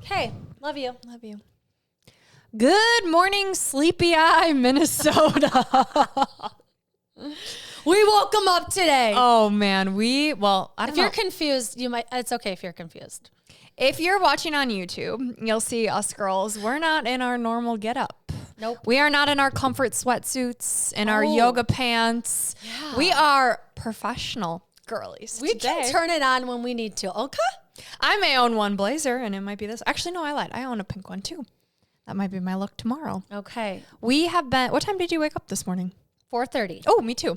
Okay. Love you. Love you. Good morning, Sleepy Eye, Minnesota. We woke them up today. Oh, man. I don't know. If you're confused, it's okay if you're confused. If you're watching on YouTube, you'll see us girls. We're not in our normal getup. Nope. We are not in our comfort sweatsuits, in our yoga pants. Yeah. We are professional girlies. We can turn it on when we need to, okay? I may own one blazer, and it might be this. Actually, no, I lied. I own a pink one, too. That might be my look tomorrow. Okay. We have been... What time did you wake up this morning? 4:30. Oh, me too.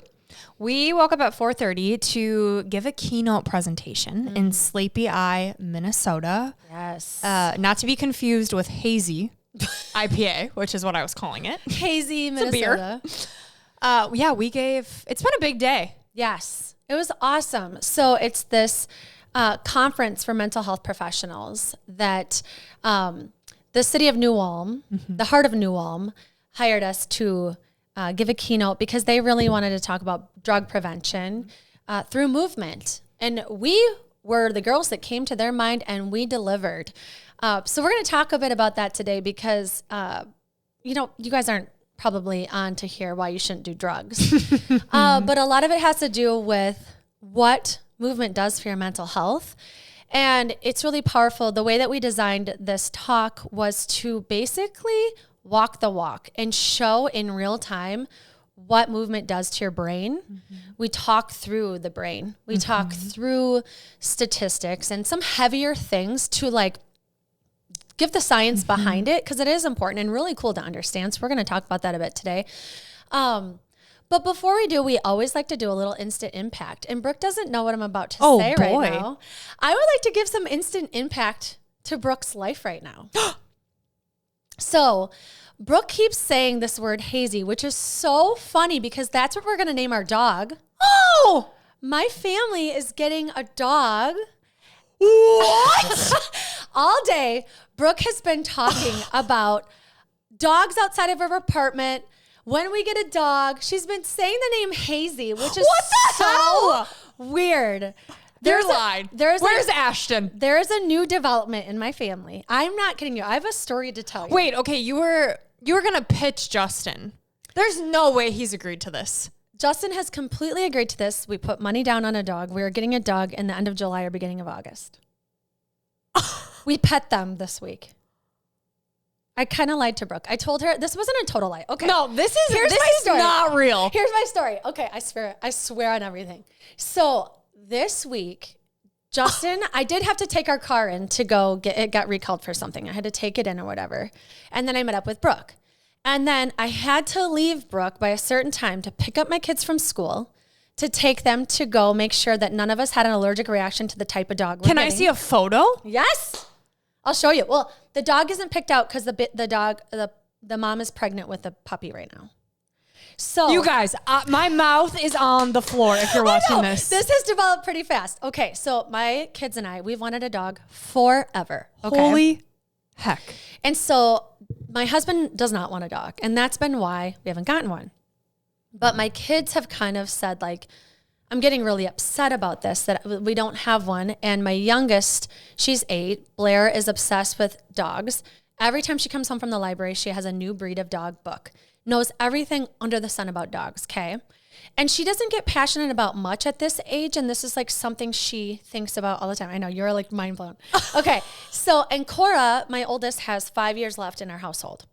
We woke up at 4:30 to give a keynote presentation in Sleepy Eye, Minnesota. Yes. Not to be confused with Hazy IPA, which is what I was calling it. Hazy, Minnesota. It's a beer. It's been a big day. Yes. It was awesome. So it's this conference for mental health professionals that the city of New Ulm, the heart of New Ulm, hired us to give a keynote because they really wanted to talk about drug prevention through movement. And we were the girls that came to their mind and we delivered. So we're going to talk a bit about that today because, you guys aren't probably on to hear why you shouldn't do drugs. But a lot of it has to do with what movement does for your mental health. And it's really powerful. The way that we designed this talk was to basically walk the walk and show in real time what movement does to your brain. Mm-hmm. We talk through the brain. We talk through statistics and some heavier things to give the science behind it because it is important and really cool to understand. So we're going to talk about that a bit today. But before we do, we always like to do a little instant impact. And Brooke doesn't know what I'm about to say right now. I would like to give some instant impact to Brooke's life right now. So Brooke keeps saying this word hazy, which is so funny because that's what we're going to name our dog. Oh, my family is getting a dog. What? All day, Brooke has been talking about dogs outside of her apartment. When we get a dog, she's been saying the name Hazy, which is so weird. Where's Ashton? There is a new development in my family. I'm not kidding you. I have a story to tell you. Wait, okay, you were going to pitch Justin. There's no way he's agreed to this. Justin has completely agreed to this. We put money down on a dog. We are getting a dog in the end of July or beginning of August. We pet them this week. I kind of lied to Brooke. I told her this wasn't a total lie. Okay. No, this is not real. Here's my story. Okay, I swear on everything. So this week, Justin, I did have to take our car in to go get it got recalled for something. I had to take it in or whatever. And then I met up with Brooke. And then I had to leave Brooke by a certain time to pick up my kids from school, to take them to go make sure that none of us had an allergic reaction to the type of dog we're getting. Can I see a photo? Yes. I'll show you. Well, the dog isn't picked out because the mom is pregnant with a puppy right now. So you guys, my mouth is on the floor if you're watching this. This has developed pretty fast. Okay, so my kids and I, we've wanted a dog forever. Okay? Holy heck. And so my husband does not want a dog, and that's been why we haven't gotten one. But my kids have kind of said, I'm getting really upset about this, that we don't have one. And my youngest, she's 8. Blair is obsessed with dogs. Every time she comes home from the library, she has a new breed of dog book. Knows everything under the sun about dogs, okay? And she doesn't get passionate about much at this age, and this is something she thinks about all the time. I know, you're mind blown. Okay, so, and Cora, my oldest, has 5 years left in our household.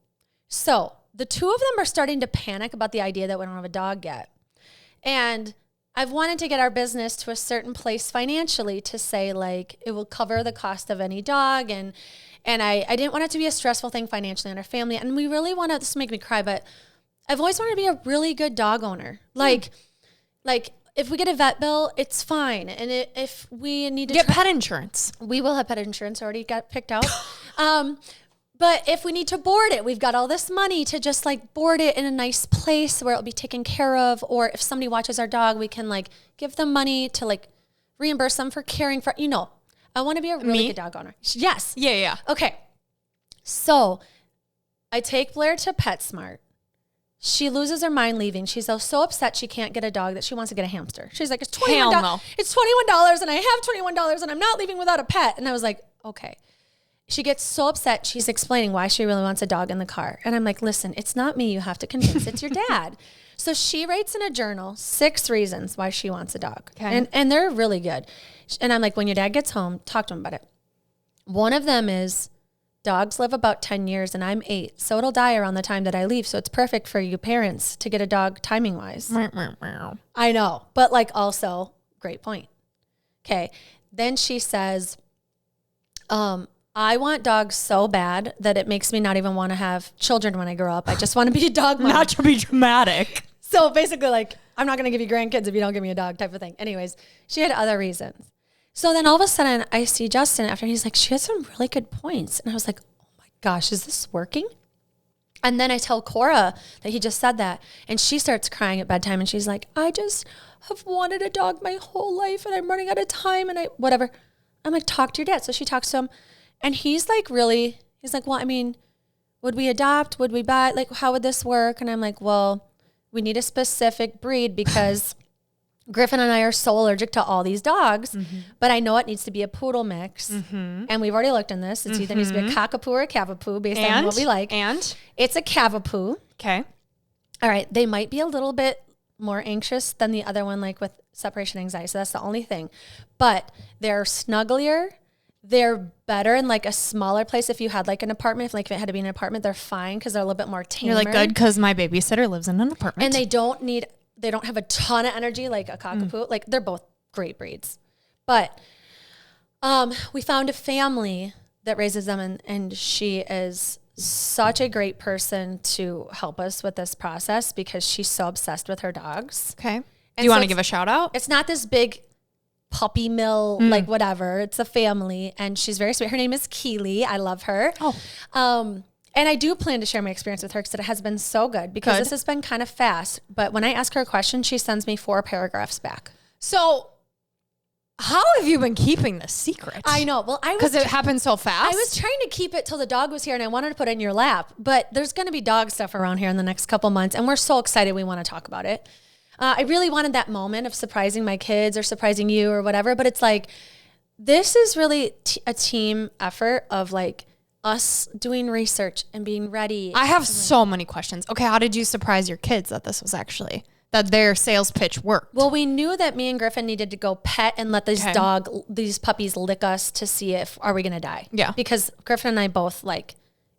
So the two of them are starting to panic about the idea that we don't have a dog yet. And I've wanted to get our business to a certain place financially to say it will cover the cost of any dog. And I didn't want it to be a stressful thing financially on our family. And we really wanted, this to make me cry, but I've always wanted to be a really good dog owner. If we get a vet bill, it's fine. And if we need to get pet insurance, we will have pet insurance, already got picked out. But if we need to board it, we've got all this money to just board it in a nice place where it'll be taken care of. Or if somebody watches our dog, we can give them money to reimburse them for caring for, I want to be a really good dog owner. Yes. Yeah. Okay. So I take Blair to PetSmart. She loses her mind leaving. She's so upset she can't get a dog that she wants to get a hamster. She's like, it's $21. Hell no. It's $21 and I have $21 and I'm not leaving without a pet. And I was like, okay. she gets so upset. She's explaining why she really wants a dog in the car. And I'm like, listen, it's not me you have to convince. It's your dad. So she writes in a journal 6 reasons why she wants a dog. Okay. And they're really good. And I'm like, when your dad gets home, talk to him about it. One of them is dogs live about 10 years and I'm 8. So it'll die around the time that I leave. So it's perfect for you parents to get a dog timing wise. I know. But like also, great point. Okay. Then she says, I want dogs so bad that it makes me not even want to have children when I grow up. I just want to be a dog mom. Not to be dramatic. So basically like, I'm not going to give you grandkids if you don't give me a dog type of thing. Anyways, she had other reasons. So then all of a sudden I see Justin after he's like, she has some really good points. And I was like, oh my gosh, is this working? And then I tell Cora that he just said that. And she starts crying at bedtime. And she's like, I just have wanted a dog my whole life and I'm running out of time and whatever. I'm like, talk to your dad. So she talks to him. And he's like, well, I mean, would we adopt? Would we buy? Like, how would this work? And I'm like, well, we need a specific breed because Griffin and I are so allergic to all these dogs, but I know it needs to be a poodle mix. And we've already looked in this. It's either needs to be a cockapoo or a cavapoo based on what we like. And it's a cavapoo. Okay. All right. They might be a little bit more anxious than the other one, like with separation anxiety. So that's the only thing. But they're snugglier. They're better in like a smaller place. If you had like an apartment, if it had to be an apartment, they're fine because they're a little bit more tamer. You're like, good, because my babysitter lives in an apartment. And they don't have a ton of energy like a cockapoo. Like they're both great breeds. But we found a family that raises them and she is such a great person to help us with this process because she's so obsessed with her dogs. Okay. Do you want to give a shout out? It's not this big puppy mill, like whatever. It's a family and she's very sweet. Her name is Keely. I love her. And I do plan to share my experience with her because it has been so good because this has been kind of fast. But when I ask her a question, she sends me 4 paragraphs back. So how have you been keeping this secret? I know. Well, because it happened so fast. I was trying to keep it till the dog was here and I wanted to put it in your lap, but there's going to be dog stuff around here in the next couple months. And we're so excited. We want to talk about it. I really wanted that moment of surprising my kids or surprising you or whatever. But it's like, this is really a team effort of like us doing research and being ready. I have so many questions. Okay. How did you surprise your kids that this was actually, that their sales pitch worked? Well, we knew that me and Griffin needed to go pet and let these puppies lick us to see if, are we going to die? Yeah. Because Griffin and I both like,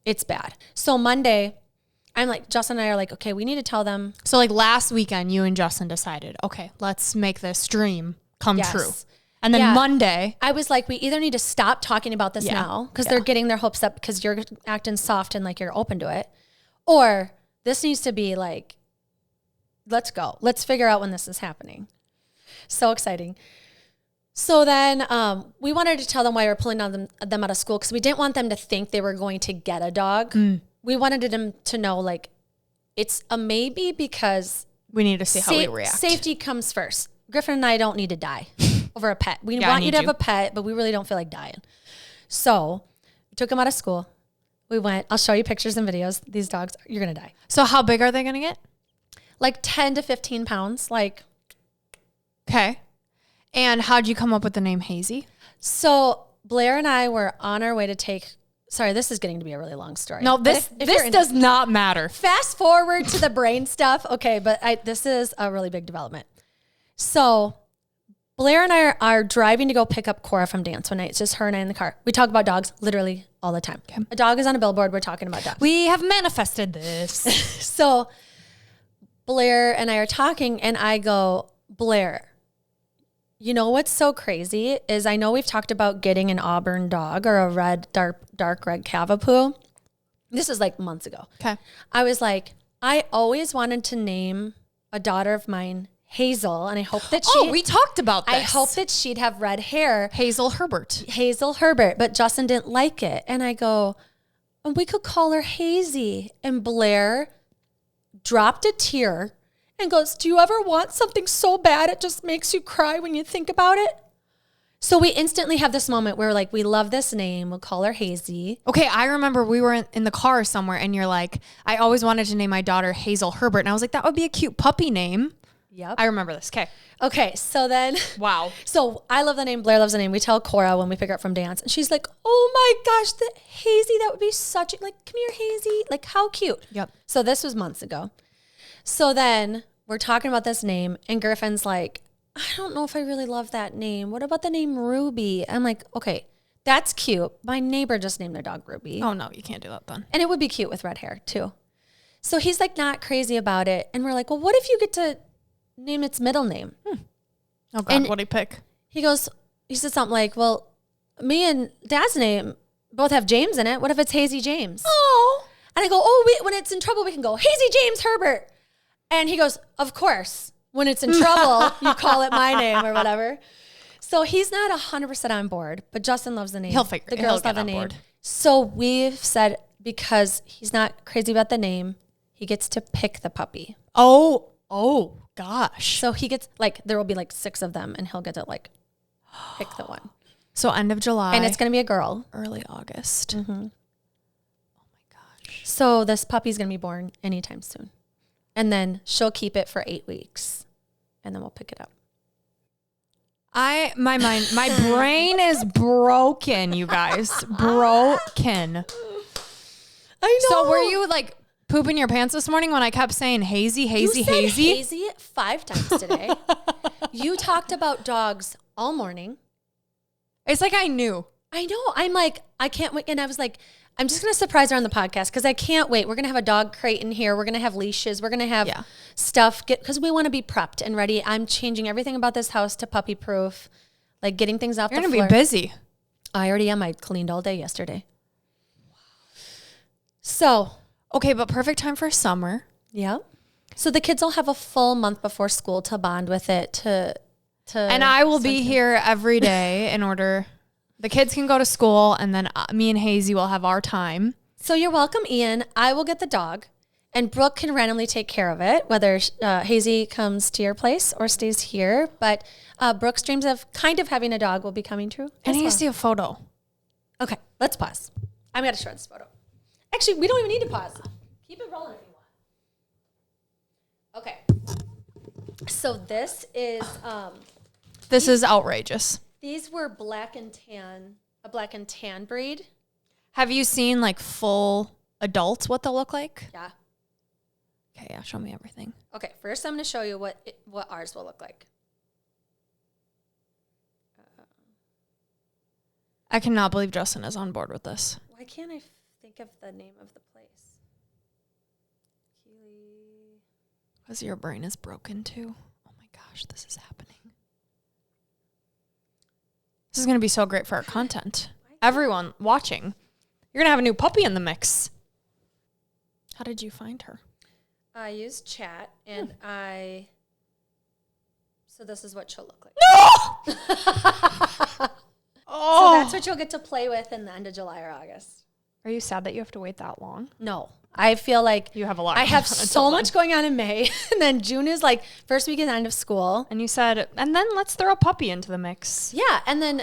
it's bad. So Monday, I'm like, Justin and I are like, okay, we need to tell them. So like last weekend, you and Justin decided, okay, let's make this dream come true. And then Monday, I was like, we either need to stop talking about this now because they're getting their hopes up because you're acting soft and like you're open to it. Or this needs to be like, let's go. Let's figure out when this is happening. So exciting. So then we wanted to tell them why we were pulling them out of school because we didn't want them to think they were going to get a dog. We wanted them to know, like, it's a maybe because we need to see how we react. Safety comes first. Griffin and I don't need to die over a pet. We want you to have a pet, but we really don't feel like dying. So we took them out of school. We went, I'll show you pictures and videos. These dogs, you're going to die. So how big are they going to get? Like 10 to 15 pounds. Like, okay. And how'd you come up with the name Hazy? So Blair and I were on our way to take... Sorry, this is getting to be a really long story. No, this does not matter. Fast forward to the brain stuff. Okay, but this is a really big development. So Blair and I are driving to go pick up Cora from dance one night. It's just her and I in the car. We talk about dogs literally all the time. Okay. A dog is on a billboard. We're talking about dogs. We have manifested this. So Blair and I are talking and I go, Blair, you know what's so crazy is I know we've talked about getting an Auburn dog or a dark red cavapoo. This is like months ago. Okay. I was like, I always wanted to name a daughter of mine Hazel, and I hope that we talked about this. I hope that she'd have red hair. Hazel Herbert, but Justin didn't like it. And I go, and we could call her Hazy. And Blair dropped a tear and goes, do you ever want something so bad it just makes you cry when you think about it? So we instantly have this moment where like, we love this name. We'll call her Hazy. Okay. I remember we were in the car somewhere and you're like, I always wanted to name my daughter Hazel Herbert. And I was like, that would be a cute puppy name. Yep. I remember this. Okay. Okay, so then. Wow. So I love the name. Blair loves the name. We tell Cora when we pick her up from dance. And she's like, oh my gosh, the Hazy, that would be such a, like, come here, Hazy. Like, how cute. Yep. So this was months ago. So then we're talking about this name. And Griffin's like, I don't know if I really love that name. What about the name Ruby? I'm like, okay, that's cute. My neighbor just named their dog Ruby. Oh, no, you can't do that then. And it would be cute with red hair, too. So he's like not crazy about it. And we're like, well, what if you get to name its middle name? Oh, God, what'd he pick? He said something like, well, me and Dad's name both have James in it. What if it's Hazy James? Oh. And I go, oh, when it's in trouble, we can go, Hazy James Herbert. And he goes, of course, when it's in trouble, you call it my name or whatever. So he's not 100% on board, but Justin loves the name. The girls love the name. Board. So we've said, because he's not crazy about the name, he gets to pick the puppy. Oh, gosh. So he gets, like, there will be like 6 of them, and he'll get to like pick the one. So end of July. And it's going to be a girl. Early August. Mm-hmm. Oh my gosh. So this puppy's going to be born anytime soon. And then she'll keep it for 8 weeks, and then we'll pick it up. My brain is broken, you guys. Broken. I know. So were you like pooping your pants this morning when I kept saying hazy, hazy, you said hazy? Hazy 5 times today. You talked about dogs all morning. It's like I knew. I know. I'm like, I can't wait. And I was like, I'm just going to surprise her on the podcast because I can't wait. We're going to have a dog crate in here. We're going to have leashes. We're going to have stuff because we want to be prepped and ready. I'm changing everything about this house to puppy proof, like getting things off the floor. You're going to be busy. I already am. I cleaned all day yesterday. So. Okay, but perfect time for summer. Yeah. So the kids will have a full month before school to bond with it. And I will be here every day in order. The kids can go to school, and then me and Hazy will have our time. So you're welcome, Ian. I will get the dog, and Brooke can randomly take care of it, whether Hazy comes to your place or stays here. But Brooke's dreams of kind of having a dog will be coming true. I need to see a photo. Okay, let's pause. I'm going to show this photo. Actually, we don't even need to pause. Keep it rolling if you want. Okay. So this is... this is outrageous. These were black and tan, a black and tan breed. Have you seen like full adults, what they'll look like? Yeah. Okay, yeah, show me everything. Okay, first I'm going to show you what ours will look like. I cannot believe Justin is on board with this. Why can't I think of the name of the place? Because your brain is broken too. Oh my gosh, this is happening. This is going to be so great for our content. Everyone watching, you're going to have a new puppy in the mix. How did you find her? I used chat, and so this is what she'll look like. No! So that's what you'll get to play with in the end of July or August. Are you sad that you have to wait that long? No. I feel like you have a lot. I have so much going on in May, and then June is like first weekend end of school. And you said, and then let's throw a puppy into the mix. Yeah, and then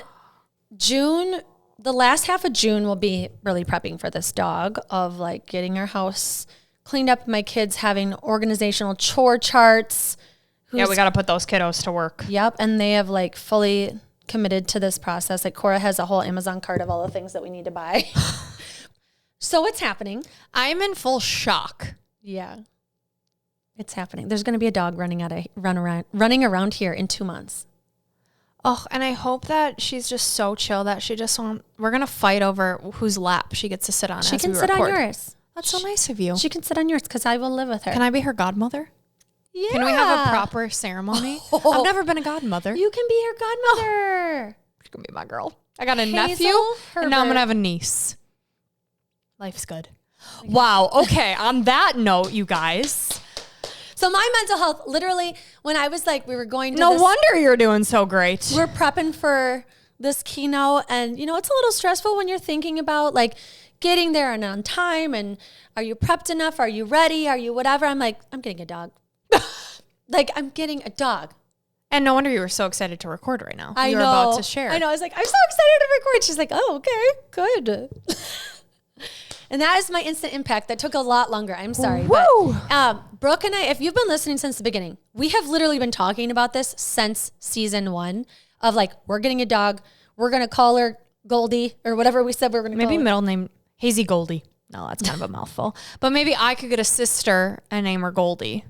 June, the last half of June will be really prepping for this dog of like getting our house cleaned up, my kids having organizational chore charts. Yeah, we got to put those kiddos to work. Yep, and they have like fully committed to this process. Like Cora has a whole Amazon cart of all the things that we need to buy. So what's happening? I'm in full shock. Yeah. It's happening. There's going to be a dog running around here in 2 months. Oh, and I hope that she's just so chill that she just won't. We're going to fight over whose lap she gets to sit on. She can sit on yours. That's so nice of you. She can sit on yours because I will live with her. Can I be her godmother? Yeah. Can we have a proper ceremony? Oh. I've never been a godmother. You can be her godmother. She's going to be my girl. I got a nephew, and now I'm going to have a niece. Life's good. Wow. Okay. On that note, you guys. So my mental health, literally, when I was like, we were going to No wonder you're doing so great. We're prepping for this keynote, and, you know, it's a little stressful when you're thinking about, like, getting there and on time, and are you prepped enough? Are you ready? Are you whatever? I'm like, I'm getting a dog. Like, I'm getting a dog. And no wonder you were so excited to record right now. I know. You're about to share. I know. I was like, I'm so excited to record. She's like, oh, okay, good. And that is my instant impact. That took a lot longer. I'm sorry. Woo! But Brooke and I, if you've been listening since the beginning, we have literally been talking about this since season 1 of like, we're getting a dog. We're going to call her Goldie or whatever we said we were going to call her. Maybe middle name Hazy Goldie. No, that's kind of a mouthful. But maybe I could get a sister and name her Goldie.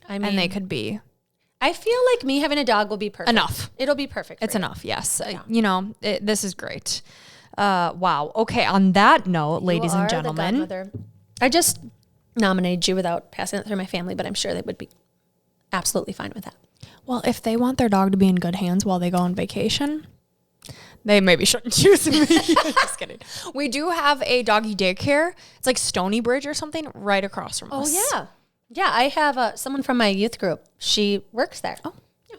I mean, and they could be. I feel like me having a dog will be perfect. Enough. It'll be perfect. It's enough. Yes. Yeah. This is great. Wow. Okay. On that note, ladies and gentlemen, I just nominated you without passing it through my family, but I'm sure they would be absolutely fine with that. Well, if they want their dog to be in good hands while they go on vacation, they maybe shouldn't choose me. Just kidding. We do have a doggy daycare. It's like Stony Bridge or something right across from us. Oh, yeah. Yeah, I have someone from my youth group. She works there. Oh, yeah.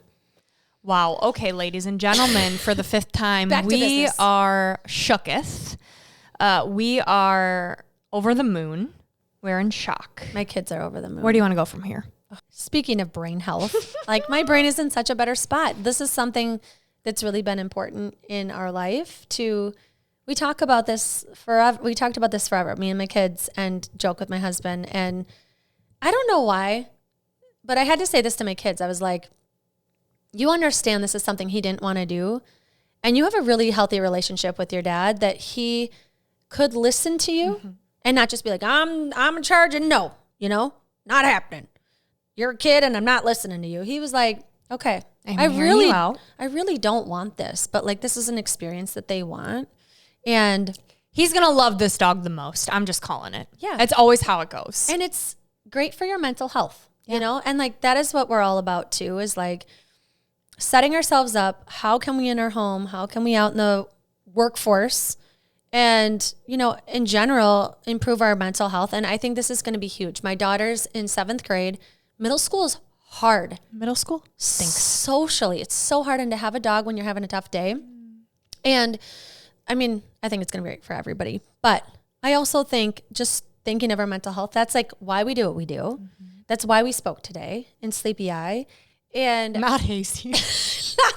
Wow. Okay, ladies and gentlemen, for the 5th time, we are shooketh. We are over the moon. We're in shock. My kids are over the moon. Where do you want to go from here? Speaking of brain health, like my brain is in such a better spot. This is something that's really been important in our life we talk about this forever. We talked about this forever, me and my kids, and joke with my husband. And I don't know why, but I had to say this to my kids. I was like, you understand this is something he didn't want to do. And you have a really healthy relationship with your dad that he could listen to you and not just be like, I'm in charge and no, not happening. You're a kid and I'm not listening to you. He was like, okay, I really don't want this, but like, this is an experience that they want. And he's going to love this dog the most. I'm just calling it. Yeah. It's always how it goes. And it's great for your mental health, and like, that is what we're all about too, is like setting ourselves up. How can we in our home? How can we out in the workforce and, in general, improve our mental health? And I think this is going to be huge. My daughter's in 7th grade. Middle school is hard. Middle school stinks. Socially, it's so hard. And to have a dog when you're having a tough day. And I mean, I think it's going to be great for everybody. But I also think, just thinking of our mental health, that's like why we do what we do. Mm-hmm. That's why we spoke today in Sleepy Eye. And not hazy. Not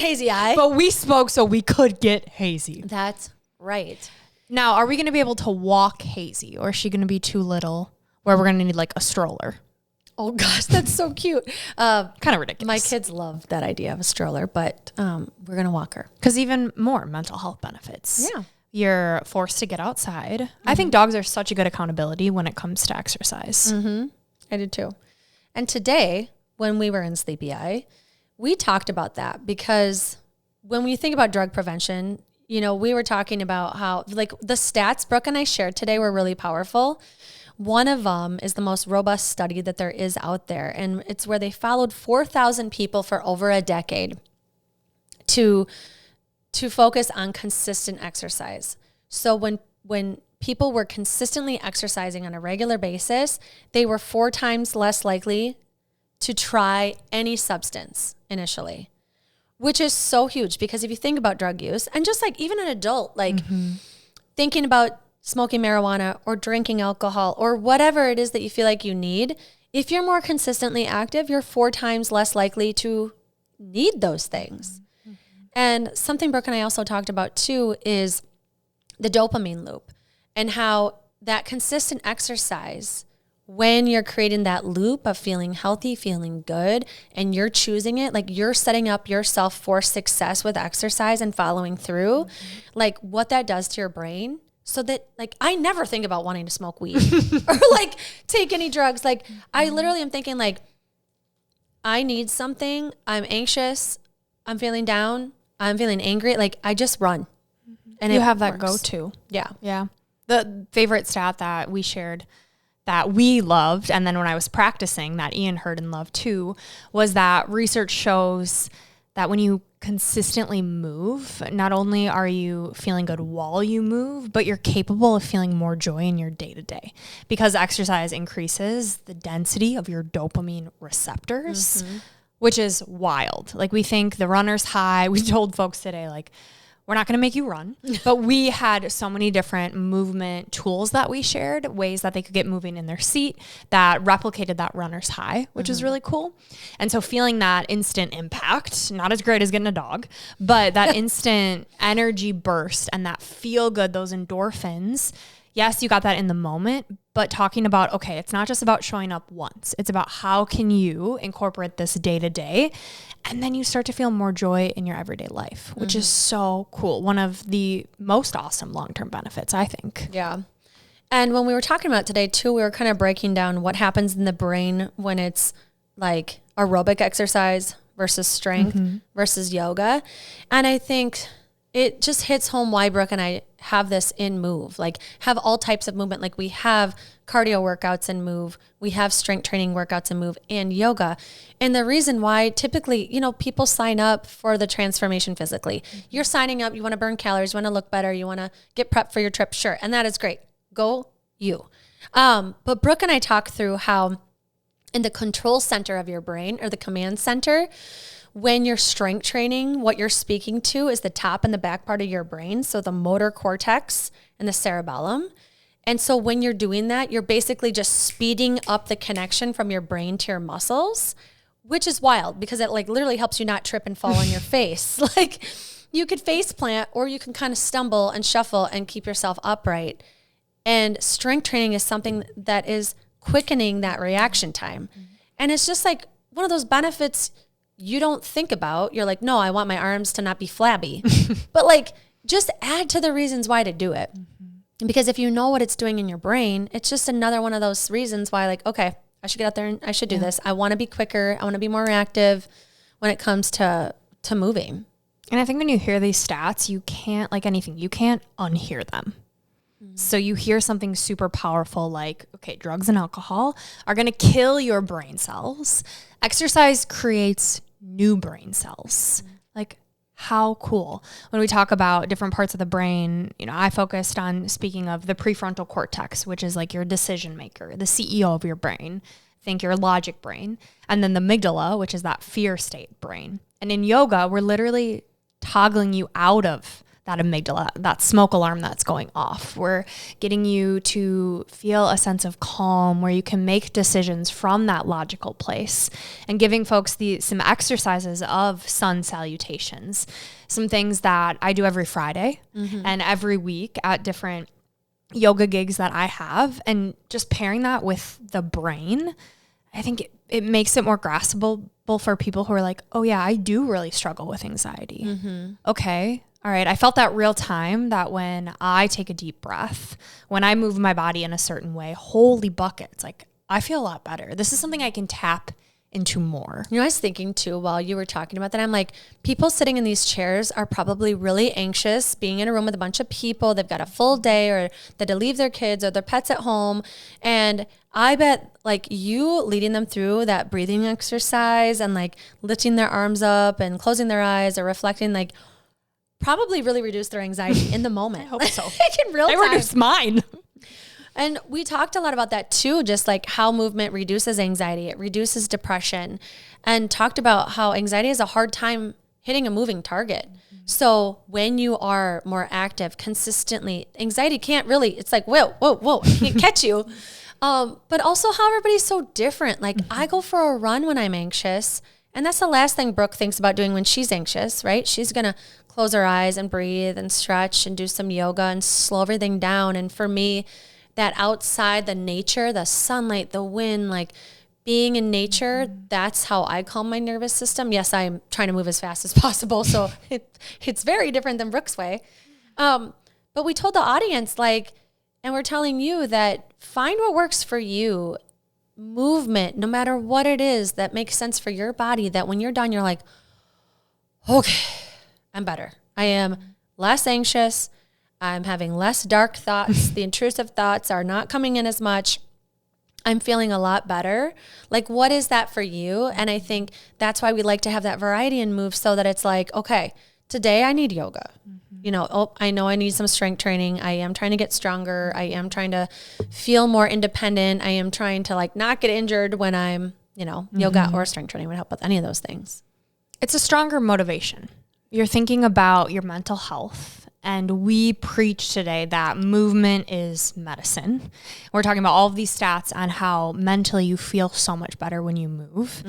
hazy eye. But we spoke so we could get hazy. That's right. Now, are we going to be able to walk hazy, or is she going to be too little where we're going to need like a stroller? Oh gosh, that's so cute. Kind of ridiculous. My kids love that idea of a stroller, but we're going to walk her. Because even more mental health benefits. Yeah. You're forced to get outside. Mm-hmm. I think dogs are such a good accountability when it comes to exercise. Mm-hmm. I did too. And today, when we were in Sleepy Eye, we talked about that, because when we think about drug prevention, we were talking about how like the stats Brooke and I shared today were really powerful. One of them is the most robust study that there is out there. And it's where they followed 4,000 people for over a decade to focus on consistent exercise. So when people were consistently exercising on a regular basis, they were 4 times less likely to try any substance initially, which is so huge. Because if you think about drug use, and just like even an adult, like thinking about smoking marijuana or drinking alcohol or whatever it is that you feel like you need, if you're more consistently active, you're 4 times less likely to need those things. And something Brooke and I also talked about too is the dopamine loop, and how that consistent exercise, when you're creating that loop of feeling healthy, feeling good, and you're choosing it, like you're setting up yourself for success with exercise and following through, like what that does to your brain. So that like, I never think about wanting to smoke weed or like take any drugs. Like I literally am thinking like, I need something. I'm anxious. I'm feeling down. I'm feeling angry. Like I just run. And you have that go-to. Yeah. Yeah. The favorite stat that we shared that we loved, and then when I was practicing that Ian heard and loved too, was that research shows that when you consistently move, not only are you feeling good while you move, but you're capable of feeling more joy in your day-to-day, because exercise increases the density of your dopamine receptors, which is wild. Like we think the runner's high. We told folks today, like, we're not going to make you run, but we had so many different movement tools that we shared, ways that they could get moving in their seat that replicated that runner's high, which is really cool. And so feeling that instant impact, not as great as getting a dog, but that instant energy burst and that feel good, those endorphins, yes, you got that in the moment, but talking about, okay, it's not just about showing up once. It's about how can you incorporate this day to day, and then you start to feel more joy in your everyday life, which is so cool. One of the most awesome long-term benefits, I think. Yeah. And when we were talking about today too, we were kind of breaking down what happens in the brain when it's like aerobic exercise versus strength versus yoga. And I think it just hits home why Brooke and I have this in Move, like have all types of movement. Like we have cardio workouts in Move, we have strength training workouts in Move and yoga. And the reason why typically, you know, people sign up for the transformation physically. You're signing up, you want to burn calories, you want to look better, you want to get prepped for your trip. Sure. And that is great. Go you. But Brooke and I talk through how in the control center of your brain, or the command center, when you're strength training, what you're speaking to is the top and the back part of your brain. So the motor cortex and the cerebellum. And so when you're doing that, you're basically just speeding up the connection from your brain to your muscles, which is wild because it like literally helps you not trip and fall on your face. Like you could face plant, or you can kind of stumble and shuffle and keep yourself upright. And strength training is something that is quickening that reaction time. And it's just like one of those benefits you don't think about. You're like, no, I want my arms to not be flabby. But like, just add to the reasons why to do it. Because if you know what it's doing in your brain, it's just another one of those reasons why, like, okay, I should get out there and I should do this. I want to be quicker. I want to be more reactive when it comes to moving. And I think when you hear these stats, you can't, like anything, you can't unhear them. So you hear something super powerful like, okay, drugs and alcohol are going to kill your brain cells. Exercise creates new brain cells. Like, how cool. When we talk about different parts of the brain, you know, I focused on speaking of the prefrontal cortex, which is like your decision maker, the CEO of your brain. Think your logic brain. And then the amygdala, which is that fear state brain. And in yoga, we're literally toggling you out of that amygdala, that smoke alarm that's going off. We're getting you to feel a sense of calm where you can make decisions from that logical place, and giving folks some exercises of sun salutations, some things that I do every Friday and every week at different yoga gigs that I have, and just pairing that with the brain. I think it makes it more graspable for people who are like, oh yeah, I do really struggle with anxiety. Okay. All right. I felt that real time, that when I take a deep breath, when I move my body in a certain way, holy buckets, like I feel a lot better. This is something I can tap into more. You know, I was thinking too, while you were talking about that, I'm like, people sitting in these chairs are probably really anxious being in a room with a bunch of people. They've got a full day, or they had to leave their kids or their pets at home. And I bet like you leading them through that breathing exercise and like lifting their arms up and closing their eyes or reflecting, like probably really reduce their anxiety in the moment. I hope so. Like in real time. I reduced mine. And we talked a lot about that too, just like how movement reduces anxiety, it reduces depression, and talked about how anxiety is a hard time hitting a moving target. So when you are more active consistently, anxiety can't really, it's like, whoa, I can't catch you. But also how everybody's so different. Like I go for a run when I'm anxious, and that's the last thing Brooke thinks about doing when she's anxious, right? She's going to close her eyes and breathe and stretch and do some yoga and slow everything down. And for me, that outside, the nature, the sunlight, the wind, like being in nature, that's how I calm my nervous system. Yes, I'm trying to move as fast as possible. So it's very different than Brooke's way. But we told the audience, like, and we're telling you that find what works for you. Movement, no matter what it is that makes sense for your body, that when you're done, you're like, okay, I'm better. I am less anxious. I'm having less dark thoughts. The intrusive thoughts are not coming in as much. I'm feeling a lot better. Like, what is that for you? And I think that's why we like to have that variety in Move, so that it's like, okay, today I need yoga. You know, I know I need some strength training. I am trying to get stronger. I am trying to feel more independent. I am trying to like not get injured when I'm, you know, yoga or strength training would help with any of those things. It's a stronger motivation. You're thinking about your mental health. And we preach today that movement is medicine. We're talking about all of these stats on how mentally you feel so much better when you move.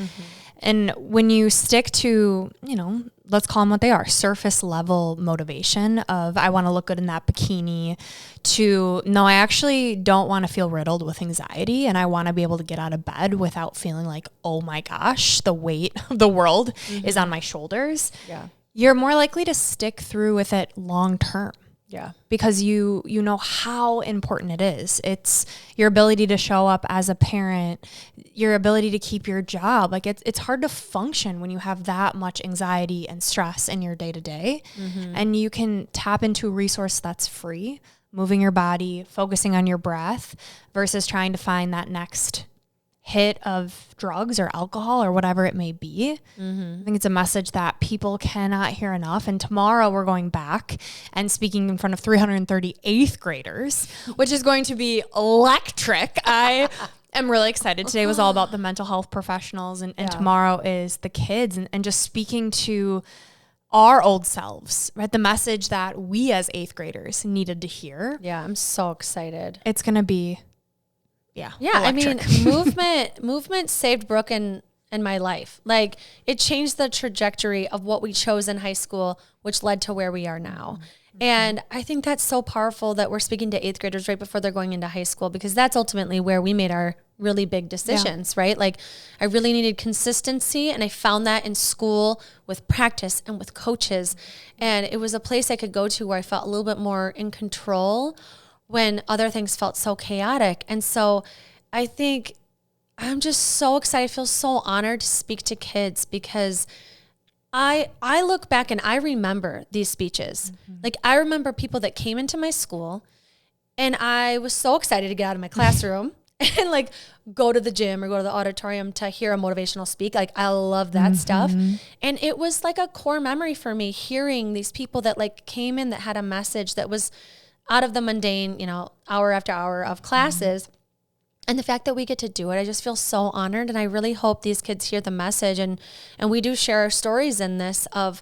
And when you stick to, you know, let's call them what they are, surface level motivation of I want to look good in that bikini to no, I actually don't want to feel riddled with anxiety and I want to be able to get out of bed without feeling like, oh my gosh, the weight of the world is on my shoulders. Yeah. You're more likely to stick through with it long term. Yeah. Because you know how important it is. It's your ability to show up as a parent, your ability to keep your job. Like it's hard to function when you have that much anxiety and stress in your day to day. And you can tap into a resource that's free, moving your body, focusing on your breath versus trying to find that next hit of drugs or alcohol or whatever it may be. I think it's a message that people cannot hear enough. And tomorrow we're going back and speaking in front of 330 eighth graders, which is going to be electric. I am really excited. Today was all about the mental health professionals and tomorrow is the kids and just speaking to our old selves, right? The message that we as eighth graders needed to hear. Yeah. I'm so excited. It's going to be Yeah, electric. I mean, movement saved Brooke in my life. Like it changed the trajectory of what we chose in high school, which led to where we are now. And I think that's so powerful that we're speaking to eighth graders right before they're going into high school, because that's ultimately where we made our really big decisions, right? Like I really needed consistency and I found that in school with practice and with coaches. And it was a place I could go to where I felt a little bit more in control when other things felt so chaotic. And so I think I'm just so excited. I feel so honored to speak to kids because I look back and I remember these speeches. Like I remember people that came into my school and I was so excited to get out of my classroom and like go to the gym or go to the auditorium to hear a motivational speak. Like I love that stuff. And it was like a core memory for me hearing these people that like came in that had a message that was out of the mundane, hour after hour of classes. And the fact that we get to do it, I just feel so honored. And I really hope these kids hear the message. And we do share our stories in this of,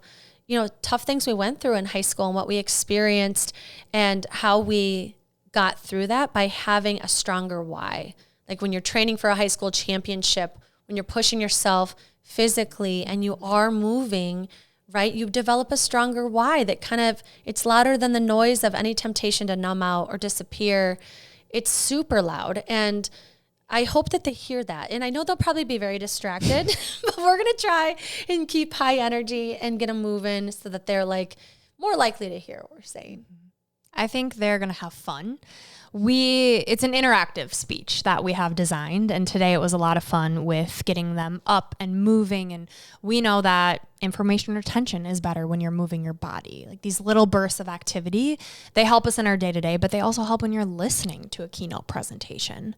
tough things we went through in high school and what we experienced and how we got through that by having a stronger why. Like when you're training for a high school championship, when you're pushing yourself physically and you are moving, right? You develop a stronger why that kind of, it's louder than the noise of any temptation to numb out or disappear. It's super loud. And I hope that they hear that. And I know they'll probably be very distracted, but we're going to try and keep high energy and get them moving so that they're like more likely to hear what we're saying. I think they're going to have fun. It's an interactive speech that we have designed. And today it was a lot of fun with getting them up and moving. And we know that information retention is better when you're moving your body. Like these little bursts of activity, they help us in our day to day, but they also help when you're listening to a keynote presentation.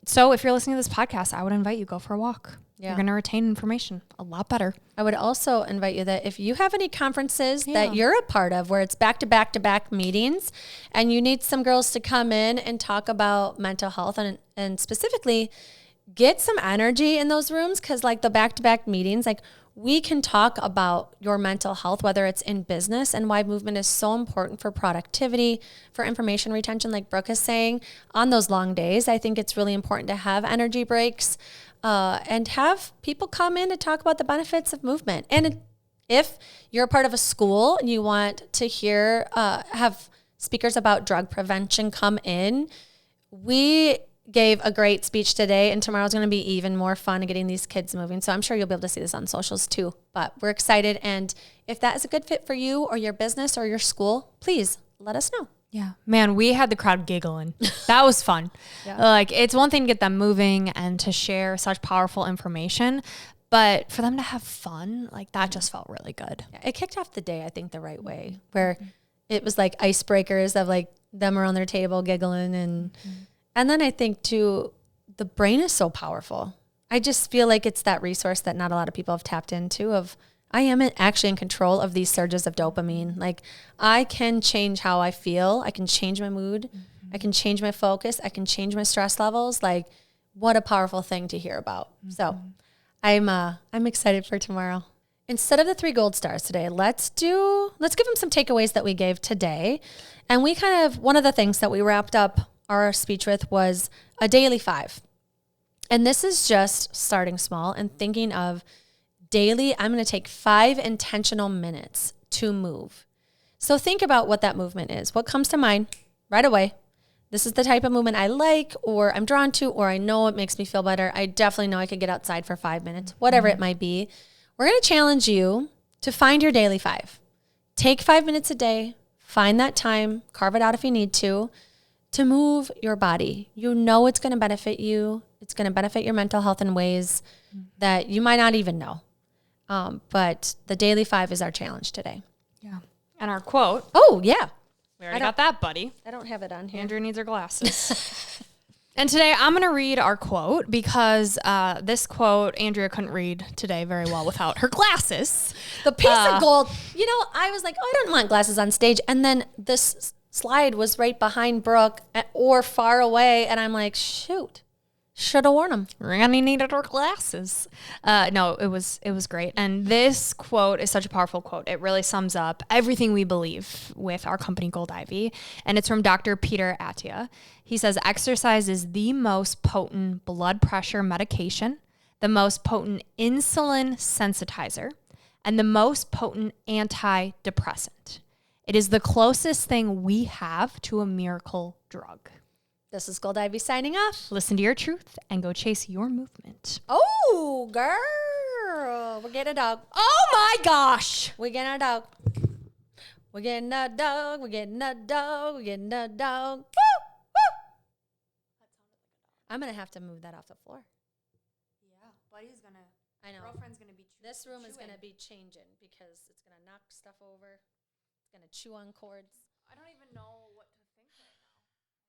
So if you're listening to this podcast, I would invite you go for a walk. Yeah. You're going to retain information a lot better. I would also invite you that if you have any conferences that you're a part of where it's back-to-back meetings and you need some girls to come in and talk about mental health and specifically get some energy in those rooms, because like the back-to-back meetings, like we can talk about your mental health, whether it's in business and why movement is so important for productivity, for information retention, like Brooke is saying, on those long days. I think it's really important to have energy breaks and have people come in to talk about the benefits of movement. And if you're a part of a school and you want to hear, have speakers about drug prevention come in, we gave a great speech today, and tomorrow's going to be even more fun getting these kids moving. So I'm sure you'll be able to see this on socials too, but we're excited. And if that is a good fit for you or your business or your school, please let us know. Yeah, man, we had the crowd giggling. That was fun. Like it's one thing to get them moving and to share such powerful information, but for them to have fun, like that just felt really good. Yeah, it kicked off the day, I think, the right way, where it was like icebreakers of like them around their table giggling. And then I think too, the brain is so powerful. I just feel like it's that resource that not a lot of people have tapped into of, I am actually in control of these surges of dopamine. Like I can change how I feel. I can change my mood. I can change my focus. I can change my stress levels. Like what a powerful thing to hear about. So I'm excited for tomorrow. Instead of the 3 gold stars today, let's give them some takeaways that we gave today. And one of the things that we wrapped up our speech with was a daily 5. And this is just starting small and thinking of daily, I'm going to take 5 intentional minutes to move. So think about what that movement is. What comes to mind right away? This is the type of movement I like, or I'm drawn to, or I know it makes me feel better. I definitely know I could get outside for 5 minutes, whatever it might be. We're going to challenge you to find your daily 5. Take 5 minutes a day, find that time, carve it out if you need to move your body. You know it's going to benefit you. It's going to benefit your mental health in ways that you might not even know. But the daily 5 is our challenge today. Yeah. And our quote. Oh, yeah. We already got that, buddy. I don't have it on here. Andrea needs her glasses. And today I'm going to read our quote because this quote, Andrea couldn't read today very well without her glasses. The piece of gold, I was like, oh, I don't want glasses on stage. And then this slide was right behind Brooke or far away. And I'm like, shoot, should have worn them. Randy needed her glasses. No, it was great. And this quote is such a powerful quote. It really sums up everything we believe with our company, Gold Ivy. And it's from Dr. Peter Attia. He says, exercise is the most potent blood pressure medication, the most potent insulin sensitizer, and the most potent antidepressant. It is the closest thing we have to a miracle drug. This is Gold Ivy signing off. Listen to your truth and go chase your movement. Oh, girl. We're getting a dog. Oh my gosh. We're getting a dog. We're getting a dog. We're getting a dog. We're getting a dog. Woo, woo. I'm going to have to move that off the floor. Yeah, Buddy's going to, I know. Girlfriend's going to be This room is going to be changing because it's going to knock stuff over. It's going to chew on cords. I don't even know what